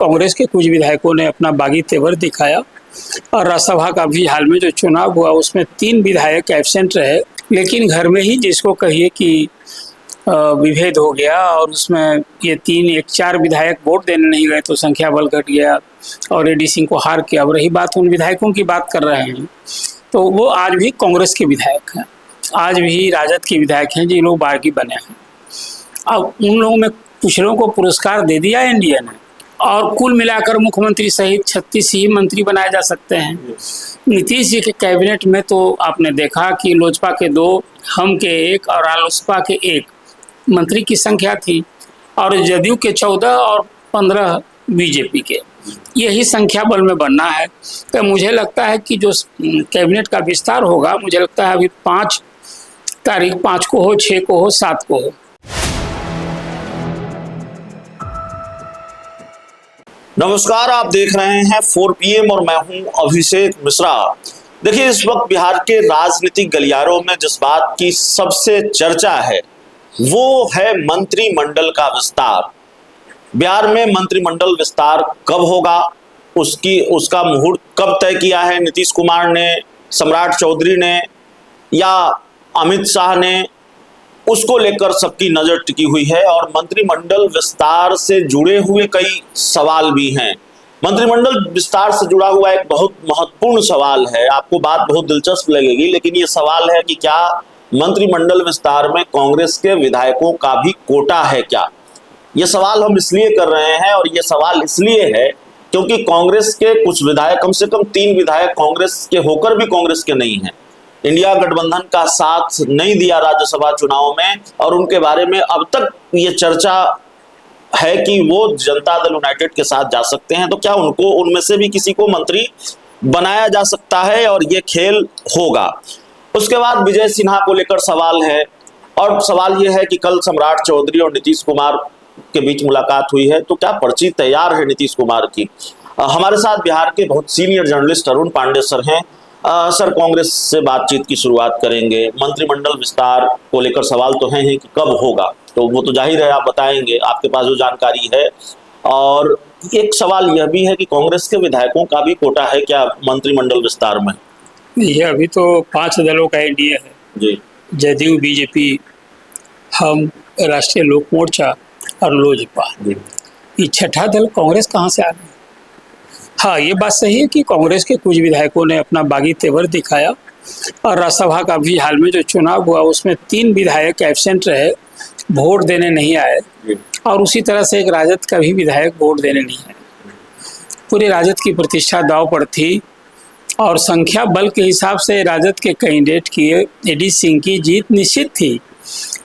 कांग्रेस के कुछ विधायकों ने अपना बागी तेवर दिखाया और राज्यसभा का भी हाल में जो चुनाव हुआ उसमें 3 विधायक एब्सेंट रहे, लेकिन घर में ही जिसको कहिए कि विभेद हो गया और उसमें ये 4 विधायक वोट देने नहीं गए तो संख्या बल घट गया और एडी सिंह को हार के। अब रही बात उन विधायकों की बात कर रहे हैं तो वो आज भी कांग्रेस के विधायक हैं, आज भी राजद के विधायक हैं जिन लोग बागी बने हैं। अब उन लोगों में कुछ लोगों को पुरस्कार दे दिया एनडीए ने और कुल मिलाकर मुख्यमंत्री सहित 36 ही मंत्री बनाए जा सकते हैं। नीतीश जी के कैबिनेट में तो आपने देखा कि लोजपा के 2, हम के 1 और रालोसपा के 1 मंत्री की संख्या थी और जदयू के 14 और 15 बीजेपी के, यही संख्या बल में बनना है। तो मुझे लगता है कि जो कैबिनेट का विस्तार होगा, मुझे लगता है अभी 5 तारीख 5 को हो, 6 को हो, 7 को हो। नमस्कार, आप देख रहे हैं 4 PM और मैं हूं अभिषेक मिश्रा। देखिए, इस वक्त बिहार के राजनीतिक गलियारों में जिस बात की सबसे चर्चा है वो है मंत्रिमंडल का विस्तार। बिहार में मंत्रिमंडल विस्तार कब होगा, उसका मुहूर्त कब तय किया है नीतीश कुमार ने, सम्राट चौधरी ने या अमित शाह ने, उसको लेकर सबकी नजर टिकी हुई है और मंत्रिमंडल विस्तार से जुड़े हुए कई सवाल भी हैं। मंत्रिमंडल विस्तार से जुड़ा हुआ एक बहुत महत्वपूर्ण सवाल है, आपको बात बहुत दिलचस्प लगेगी, लेकिन ये सवाल है कि क्या मंत्रिमंडल विस्तार में कांग्रेस के विधायकों का भी कोटा है क्या? ये सवाल हम इसलिए कर रहे हैं और ये सवाल इसलिए है क्योंकि कांग्रेस के कुछ विधायक, कम से कम 3 विधायक कांग्रेस के होकर भी कांग्रेस के नहीं हैं। इंडिया गठबंधन का साथ नहीं दिया राज्यसभा चुनाव में और उनके बारे में अब तक ये चर्चा है कि वो जनता दल यूनाइटेड के साथ जा सकते हैं। तो क्या उनमें से भी किसी को मंत्री बनाया जा सकता है और ये खेल होगा? उसके बाद विजय सिन्हा को लेकर सवाल है और सवाल ये है कि कल सम्राट चौधरी और नीतीश कुमार के बीच मुलाकात हुई है, तो क्या पर्ची तैयार है नीतीश कुमार की? हमारे साथ बिहार के बहुत senior journalist Arun Pandey sir हैं। सर, कांग्रेस से बातचीत की शुरुआत करेंगे। मंत्रिमंडल विस्तार को लेकर सवाल तो हैं कि कब होगा, तो वो तो जाहिर है आप बताएंगे, आपके पास जो जानकारी है। और एक सवाल यह भी है कि कांग्रेस के विधायकों का भी कोटा है क्या मंत्रिमंडल विस्तार में? ये अभी तो 5 दलों का एनडीए है जी, जदयू, बीजेपी, हम, राष्ट्रीय लोक मोर्चा और लोजपा। ये 6ठा दल कांग्रेस कहाँ से आ गई? हाँ, ये बात सही है कि कांग्रेस के कुछ विधायकों ने अपना बागी तेवर दिखाया और राज्यसभा का भी हाल में जो चुनाव हुआ उसमें 3 विधायक एब्सेंट रहे, वोट देने नहीं आए और उसी तरह से एक राजद का भी विधायक वोट देने नहीं आए। पूरे राजद की प्रतिष्ठा दांव पर थी और संख्या बल के हिसाब से राजद के कैंडिडेट की एडी सिंह की जीत निश्चित थी,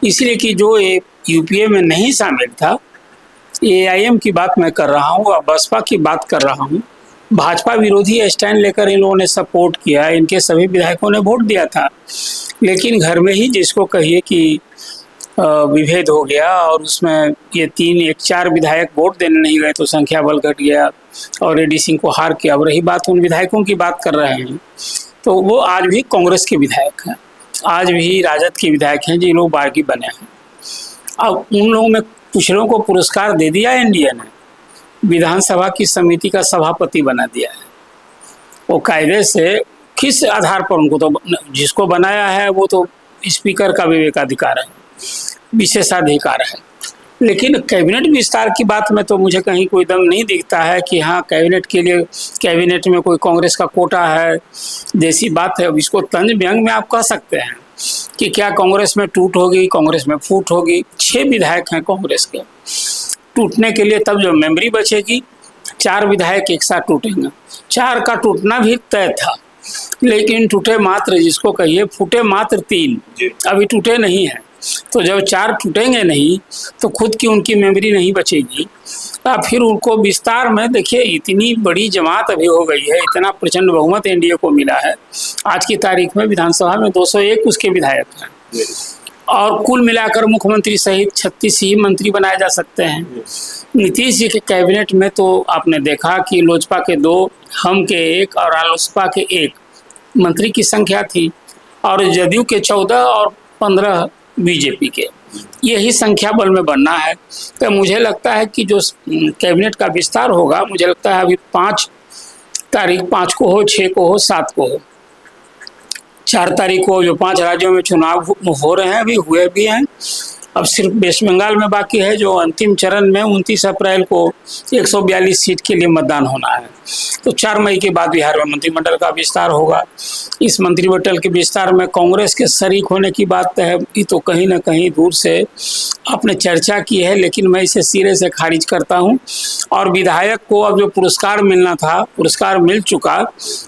इसलिए कि जो यूपीए में नहीं शामिल था, एआईएम की बात मैं कर रहा हूँ और बसपा की बात कर रहा हूँ, भाजपा विरोधी स्टैंड लेकर इन लोगों ने सपोर्ट किया, इनके सभी विधायकों ने वोट दिया था। लेकिन घर में ही जिसको कहिए कि विभेद हो गया और उसमें ये 4 विधायक वोट देने नहीं गए तो संख्या बल घट गया और एडी सिंह को हार के। अब रही बात उन विधायकों की बात कर रहे हैं तो वो आज भी कांग्रेस के विधायक हैं, आज भी राजद के विधायक हैं जिन लोग बागी बने हैं। अब उन लोगों में कुछ लोगों को पुरस्कार दे दिया एनडीए ने, विधानसभा की समिति का सभापति बना दिया है। वो कायदे से किस आधार पर उनको, तो जिसको बनाया है वो तो स्पीकर का विवेकाधिकार है, विशेषाधिकार है। लेकिन कैबिनेट विस्तार की बात में तो मुझे कहीं कोई दम नहीं दिखता है कि हाँ कैबिनेट के लिए कैबिनेट में कोई कांग्रेस का कोटा है जैसी बात है। अब इसको तंज व्यंग में आप कह सकते हैं कि क्या कांग्रेस में टूट होगी, कांग्रेस में फूट होगी। 6 विधायक हैं कांग्रेस के, टूटने के लिए तब जो मेमोरी बचेगी 4 विधायक एक साथ टूटेंगे। 4 का टूटना भी तय था, लेकिन टूटे मात्र, जिसको कहिए फूटे मात्र 3, अभी टूटे नहीं हैं। तो जब 4 टूटेंगे नहीं तो खुद की उनकी मेमोरी नहीं बचेगी, तो फिर उनको विस्तार में देखिए इतनी बड़ी जमात अभी हो गई है, इतना प्रचंड बहुमत एनडीए को मिला है। आज की तारीख में विधानसभा में 201 उसके विधायक हैं और कुल मिलाकर मुख्यमंत्री सहित 36 ही मंत्री बनाए जा सकते हैं। नीतीश जी के कैबिनेट में तो आपने देखा कि लोजपा के 2, हम के 1 और रालोसपा के 1 मंत्री की संख्या थी और जदयू के 14 और 15 बीजेपी के, यही संख्या बल में बनना है। तो मुझे लगता है कि जो कैबिनेट का विस्तार होगा, मुझे लगता है अभी 5 तारीख, 5 को हो, 6 को हो, 7 को हो, 4 तारीख को जो 5 राज्यों में चुनाव हो रहे हैं, अभी हुए भी हैं। अब सिर्फ वेस्ट बंगाल में बाकी है जो अंतिम चरण में 29 अप्रैल को 142 सीट के लिए मतदान होना है। तो 4 मई के बाद बिहार में मंत्रिमंडल का विस्तार होगा। इस मंत्रिमंडल के विस्तार में कांग्रेस के शरीक होने की बात है, ये तो कहीं ना कहीं दूर से आपने चर्चा की है, लेकिन मैं इसे सिरे से खारिज करता हूं। और विधायक को अब जो पुरस्कार मिलना था, पुरस्कार मिल चुका।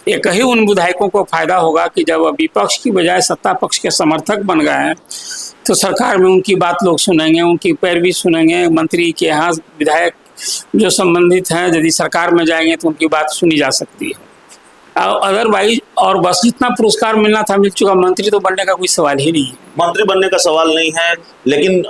एक ही उन विधायकों को फायदा होगा कि जब विपक्ष की बजाय सत्ता पक्ष के समर्थक बन गए हैं, तो सरकार में उनकी बात लोग सुनेंगे, उनकी पैरवी सुनेंगे। मंत्री के यहाँ विधायक जो संबंधित हैं, यदि सरकार में जाएंगे तो उनकी बात सुनी जा सकती है। अदरवाइज और बस जितना पुरस्कार मिलना था मिल चुका, मंत्री तो बनने का कोई सवाल ही नहीं है। मंत्री बनने का सवाल नहीं है, लेकिन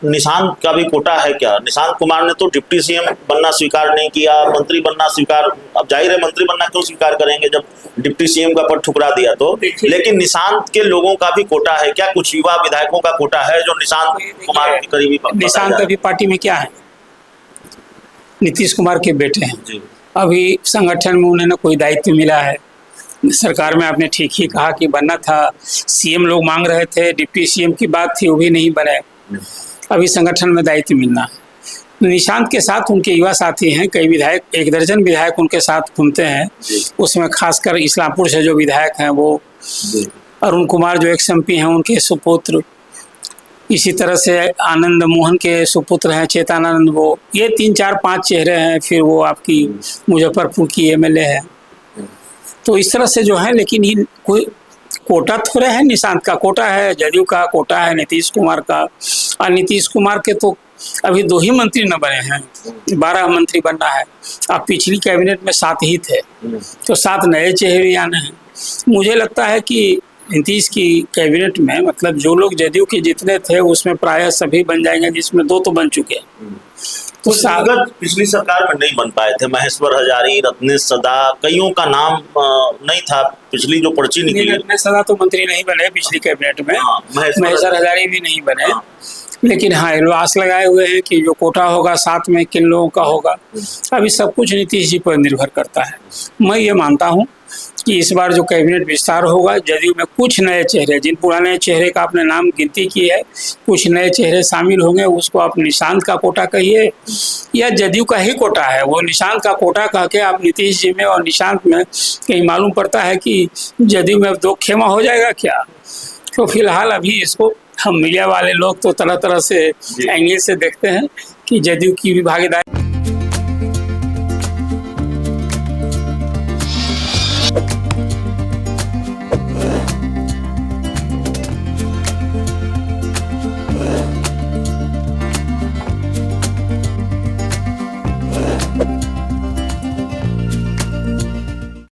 निशांत का भी कोटा है क्या? निशांत कुमार ने तो डिप्टी सीएम बनना स्वीकार नहीं किया, मंत्री बनना स्वीकार, अब जाहिर है मंत्री बनना क्यों स्वीकार करेंगे जब डिप्टी सीएम का पद ठुकरा दिया तो। लेकिन निशांत के लोगों का भी कोटा है क्या? कुछ युवा विधायकों का कोटा है जो निशांत कुमार के करीबी। निशांत अभी पार्टी में क्या है? नीतीश कुमार के बेटे हैं जी। अभी संगठन में उन्हें कोई दायित्व मिला है? सरकार में आपने ठीक ही कहा कि बनना था, सीएम लोग मांग रहे थे, डिप्टी सीएम की बात थी, वो भी नहीं बने। अभी संगठन में दायित्व मिलना है। निशांत के साथ उनके युवा साथी हैं, कई विधायक, 1 दर्जन विधायक उनके साथ घूमते हैं। उसमें खासकर इस्लामपुर से जो विधायक हैं वो अरुण कुमार जो एक्स MP हैं, उनके सुपुत्र, इसी तरह से आनंद मोहन के सुपुत्र हैं चेतनानंद, वो ये 3, 4, 5 चेहरे हैं। फिर वो आपकी मुजफ्फरपुर की MLA है। तो इस तरह से जो है, लेकिन ये कोई कोटा थोड़े है। निशांत का कोटा है, जदयू का कोटा है, नीतीश कुमार का। और नीतीश कुमार के तो अभी 2 ही मंत्री न बने हैं, 12 मंत्री बनना है। अब पिछली कैबिनेट में 7 ही थे, तो 7 नए चेहरे आने हैं। मुझे लगता है कि नीतीश की कैबिनेट में मतलब जो लोग जदयू के जितने थे उसमें प्रायः सभी बन जाएंगे, जिसमें 2 तो बन चुके हैं। तो पिछली सरकार में नहीं बन पाए थे। महेश्वर हजारी, रत्नेश सदा, कईयों का नाम नहीं था। पिछली जो पर्ची निकली, रत्नेश सदा तो मंत्री नहीं बने पिछली कैबिनेट में। महेश्वर हजारी भी नहीं बने। लेकिन हाँ, आस लगाए हुए हैं कि जो कोटा होगा 7 में किन लोगों का होगा। अभी सब कुछ नीतीश जी पर निर्भर करता है। मैं ये मानता हूँ कि इस बार जो कैबिनेट विस्तार होगा, जदयू में कुछ नए चेहरे, जिन पुराने चेहरे का आपने नाम गिनती की है, कुछ नए चेहरे शामिल होंगे। उसको आप निशांत का कोटा कहिए या जदयू का ही कोटा है, वो निशांत का कोटा कह के आप नीतीश जी में और निशांत में कहीं मालूम पड़ता है कि जदयू में 2 खेमा हो जाएगा क्या? तो फिलहाल अभी इसको हम मीडिया वाले लोग तो तरह तरह से एंगल से देखते हैं कि जदयू की भी भागीदारी